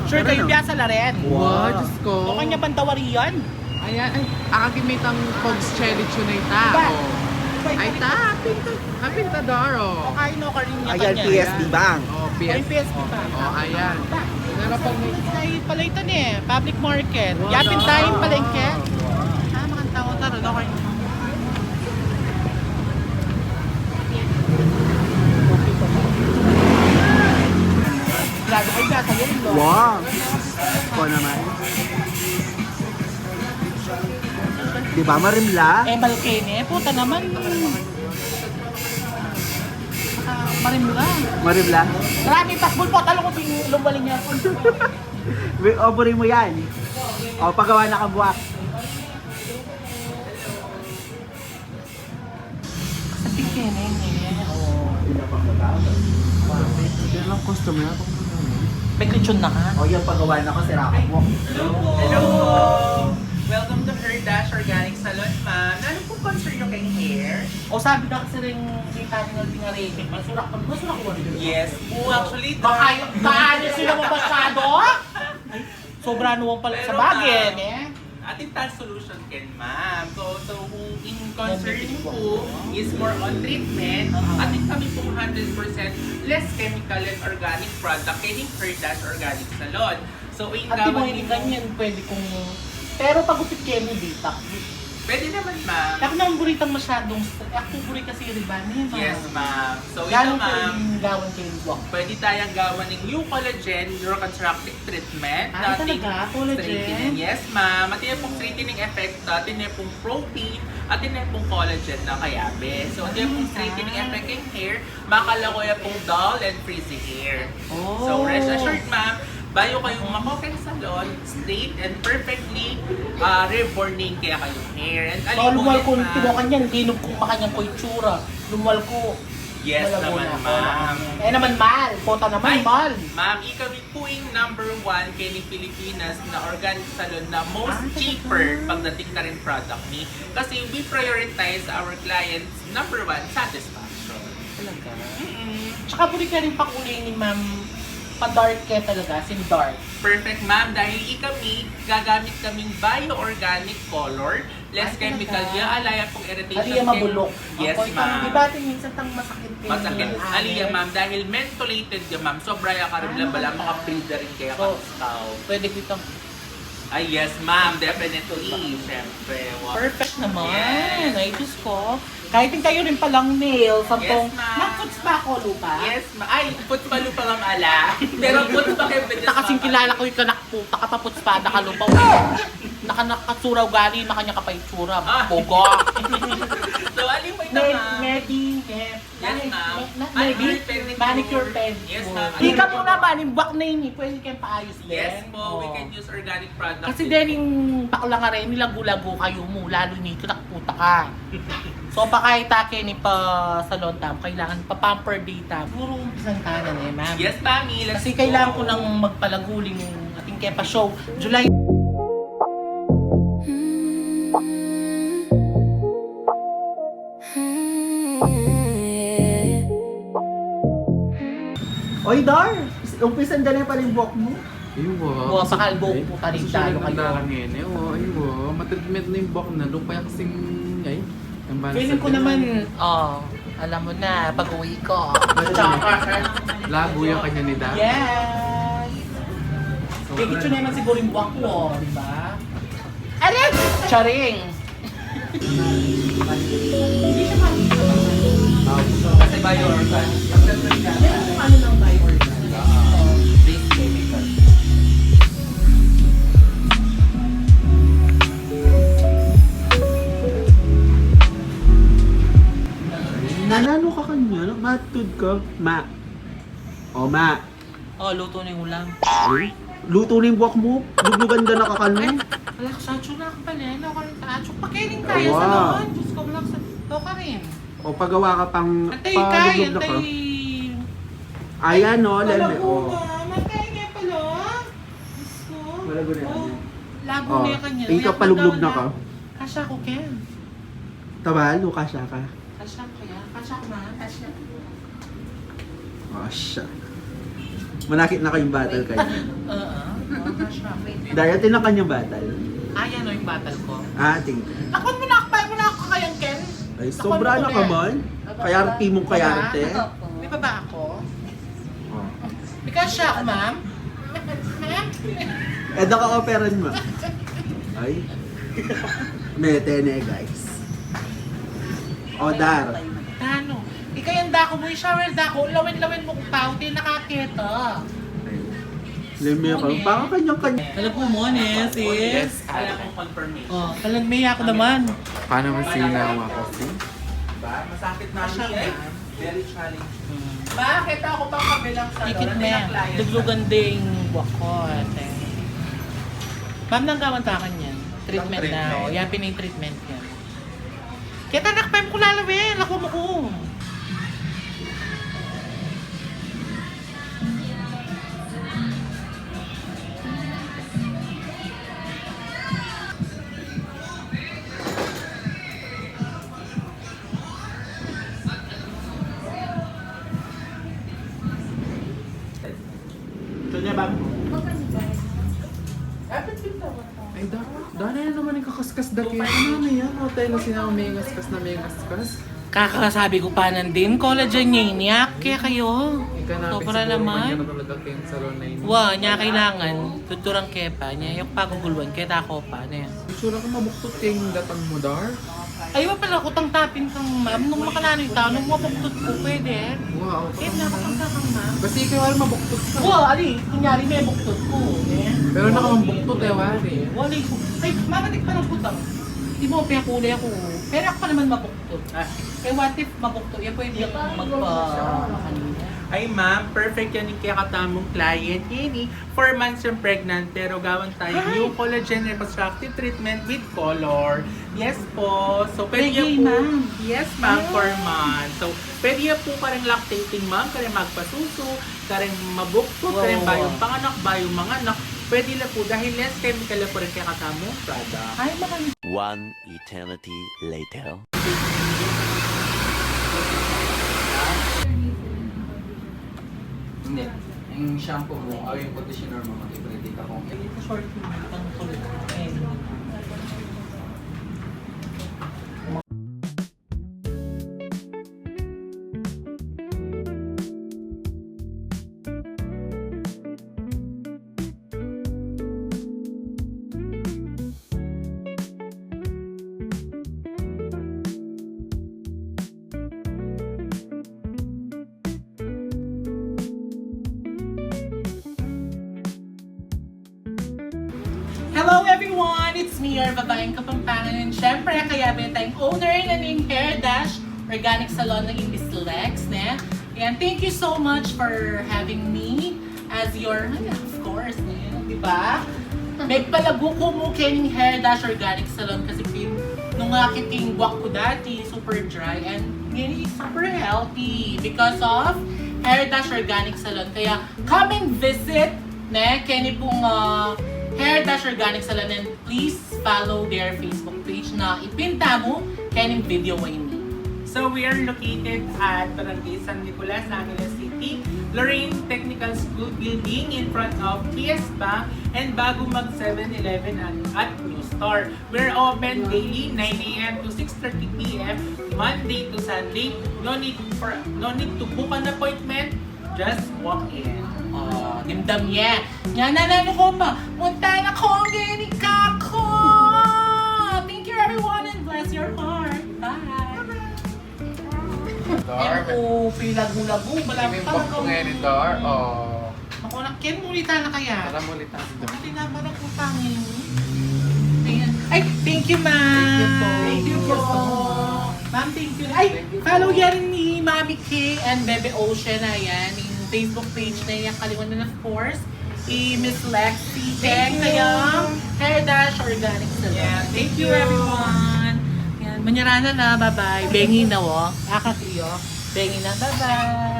Sure kayo biyasa la rin. Wow, Diyos ko. O kanya bantawari yan. Ayan, ay, akagimit ang Pogs Cherry Tunay Ba? tao. Ay, ta, pintadoro. O kayo no ka rin niya Ayan, kanya. PSB Bank. Oh, Ay, PS. PSB ba? Oh, ayan. Pero pag may... Ay, palaitan eh. Public market. Wow. Yapin tayong palengke. Ah, makanta ko taro. No, kayo. Grabe kayo biyasa yan. No? Wow! Ko naman. Diba marimla? Eh, malkene. Puta naman. Marimula. Marimla? Grabe, pasbol po. Talo ko lumbaling niya. Oborin mo yan. O, pagawa na kabuwak. Sa tingkene. Yan lang customer. May lechon na ka. O, yung pagawa na ko, sira ko. Hello! Welcome to Her Dash Organic Salon, ma'am. Ano pong concern nyo kay hair? O sabi na kasi rin may taningal pinarete. Masurak ko rin. Yes. Po, actually, Baka sila mo masyado? Ay, sobra nuwang pala sa Pero, bagay ma'am, eh. ating task solution ken ma'am. So kung in concern po is more on treatment, ating kami pong 100% less chemical and organic product kay Her Dash Organic Salon. So, in At di mo hindi ganyan pwede kong... Pero pag-upit kayo mo dito. Pwede naman, ma'am. Ako naman buritang masyadong... Ako burit kasi riban eh. Yes, ma'am. So, ito, Gano'n ma'am. yung gawan kayo walk? Pwede tayong gawa ng new collagen reconstructive treatment. Ah, Ating talaga? Collagen? straightening. Yes, ma'am. At yun pong straightening effect, atin na pong protein, at yun pong collagen na kayabe. So, at yun pong straightening effect ng hair, makala ko yung pong dull and frizzy hair. Oh. So, rest assured, ma'am, bayo kayong makokeng salon, straight and perfectly reborning kaya kayong hair. And So, lumal ko, ma'am. tinukan niyan, dinog kong makanyang ko itsura. Lumal ko. Yes Malago naman, na ako. ma'am. Eh naman, mal. Kota naman, Ay, mal. Ma'am, ikawin po yung number 1 kay ni Pilipinas na organic salon na most Ah, cheaper pagdating na rin product ni. Kasi we prioritize our clients number 1, satisfaction. Talaga. Mm-mm. Tsaka buli ka rin pakulay ni ma'am. Pa-dark ka talaga, sin dark. Perfect, ma'am. Dahil ikami, gagamit kaming bio-organic color, less Ay, chemical, talaga? ya alaya pong irritation. Aliya mabulok. Yes, Ako, ma'am. Di ba atin minsan tang masakit kayo? Masakit. Aliya, ma'am. Dahil mentholated ya, ma'am. Sobra ya karibla bala, maka-breathe rin kaya So, kamustaw. Pwede kitang Ay, yes, ma'am. Definitely. Siyempre. Wow. perfect naman. Yes. Ay, Diyos ko. Kahit yung kayo rin palang nail, sampung, Yes, ma'am. na-puts pa ako, lupa? Yes, ay, put pa lupa ma'am ala. Pero put pa kayo pwede Nakasing kilala ko yung kanakputa, kataputs pa, nakalupaw. Nakasuraw gali, makanya ka pa itsura. Ah. Bogo. So, alin po ito, ma'am? Medi, Yes, ma'am. Medi, Pedicure. manicure, pedicure. Yes, ma'am. Di ka muna ba, yung back na yun, pwede kayong paayos din. Yes po, we Oo. can use organic products. Kasi din yung bakla nga rin, nilago-lago kayo mo, lalo nito, nakputa ka. So, pakaitake ni pa salon tam, kailangan pa-pamper data. Puro umpisang tanan eh, ma'am. Yes, mami. Let's Kasi go. kailangan ko lang magpalaguling ating Kepa show. July. Oy, Dar! Umpisan dali pa rin buwak mo. Aywa. Buwa, pakalbo ko po tayo tayo kayo. Aywa. Matagmet na yung bok na. Doon kaya kasing... Ay. ang balas Feeling sa ko tiyan. naman, alam mo na, pag-uwi ko. Lago yung kanya ni Da. Yes! Kikit yun naman siguro yung buwak ko, di ba? Alam! Charing! Hindi siya Kasi bio-organic. Meron kung ano ng bio-organic. Base chemical. Nanano ka kanya? Matod ka? Ma. O, Ma. Oh, luto na yung ulam. Ay, luto na yung buwak mo. Luglugan na nakakano. Wala ka sa atso na ako pala. Wala ka rin sa atso. Pakiling tayo Wow. sa noon. Diyos ko, wala ka sa... Wala ka rin. O, pagawa ka pang Antay kay, paluglog na ka. antay... Ayan, no. Leme. Malago O. nga. Matay nga pala. Diyos ko. Malago na yan. Oh, lago O, na yung kanya. ikaw paluglog na ka. Kasya ko, Ken. Tabal, Lucas siya ka. Kasya ko yan. Kasya ko na. Kasya. O, siya. Manakit na kayong battle kayo. Oo. siya. Darating na kanyang battle. Ayan o yung battle ko. Tingin. Lakon mo na, akbay mo na ako kayang Ken. Ay, sobra na ka man. Kayarte mong kayarte. May ba ako? Oh. Because siya ako, ma'am. Ma'am? Ka-operan mo. Ay. Metene, guys. Dar. Ano? Ikaw yung dako mo, yung shower dako. Lawin-lawin mo kung tao, di nakakita. Limi ako. Baka kanyang-kanya. Alam po mo, sis. Wala akong confirmation. Oh, talagmay ako naman. Paano mo sila kasi? Diba? Masakit na Masya, eh. ma'am. Very challenging. Bakit ako pang kabilang salon? Tikit Ano na yung yan. client? Duglugan ding wako, ate. Ma'am, nanggawan sa akin yan. Treatment na. Treatment. O, yan pinay-treatment yan. Kaya tanakpay mo ko lalawin. Lako mo ko. Ito niya ba? Ay, dahil na naman yung kakaskas daki. Ano na yan? Hotel na sinama may ngaskas na may ngaskas. Kakasabi ko pa din, collagen niya, kaya kayo. Sobra naman. Ano talaga kayong salon na yun? Wow, niya kailangan. Tuturang kepa niya. Yung paguguluan, kaya tako pa. Ano yan? Sure ka mabuktot kayong datang mo, Dar? Ay, wala pala kutang tapin kang ma'am. Nung makalano yung tao, nung mabuktot ko, pwede. Wow, Eh, nakakanta kang ma'am. kasi ikaw wala mabuktot ka. Wow, ali, kunyari may buktot ko. Eh? Pero nakamabuktot eh, wari. Wala ko. Ay, mamatik pa ng putang. Hindi mo pinakulay ako. Pero ako pa naman mabuktot. Eh, what if mabuktot? Eh, pwede akong kanina. Ay ma'am, perfect yan yung kakatamong client. Yini, 4 months yung pregnant pero gawan tayo yung collagen reconstructive treatment with color. Yes po. So pwede Pwede, yan po. ma'am. Yes ma'am, 4 months. So pwede yan po karang lactating ma'am, karang magpasuso, karang mabuktot, Wow. karang bayong panganak, bayong manganak. Pwede lang po dahil less chemical lang po rin kakatamong product. Ay, makanya. One eternity later. Hindi. Yung shampoo mo, o yung conditioner mo, mag-i-predict ako. Short yung pang kulay. Eh, hello everyone! It's me, your babaeng Kapampangan. And syempre, kaya ba tayong owner na ng Hair Dash Organic Salon ng Miss Lex. And thank you so much for having me as your, of course, di ba? May palago ko mo kaning Hair Dash Organic Salon kasi nung aking guwak ko dati, super dry and ngayon super healthy because of Hair Dash Organic Salon. Kaya come and visit Kenny pong Hair Dash Organic Salon and please follow their Facebook page na ipinta mo Kenny Video Wayne. So we are located at Barangay San Nicolas, Angeles City, Lorraine Technical School Building in front of PS Bank and bago mag 7-Eleven at New Store. We're open daily 9 a.m. to 6:30 p.m. Monday to Sunday. No need to book an appointment. Just walk in. Oh, dimdam niya. Yan, nanalo ko pa. Munta na ko, gini ka ko. Thank you everyone and bless your heart. Bye. Dar, Ewan ko, pilago-lago. may box mo ngayon ni Dar. Oh. Ako na, Ken, mulita na kaya. Alam mo ulit ang Hindi na ba pangin? Ayan. Ay, thank you, ma'am. Thank you po. Thank you po. Ma'am, thank you. Ay, Thank you po. follow yan ni Mami K and Bebe Ocean. Ayan, yung Facebook page na yan. Kalimutan of course. Miss Lexi. Thank you. Kaya, Hair Dash Organic Salon. Yeah, Thank thank you, you. everyone. Yan, manyarana na. Bye-bye. Bengi na, wo. Akatiyo. Bengi na. Bye-bye.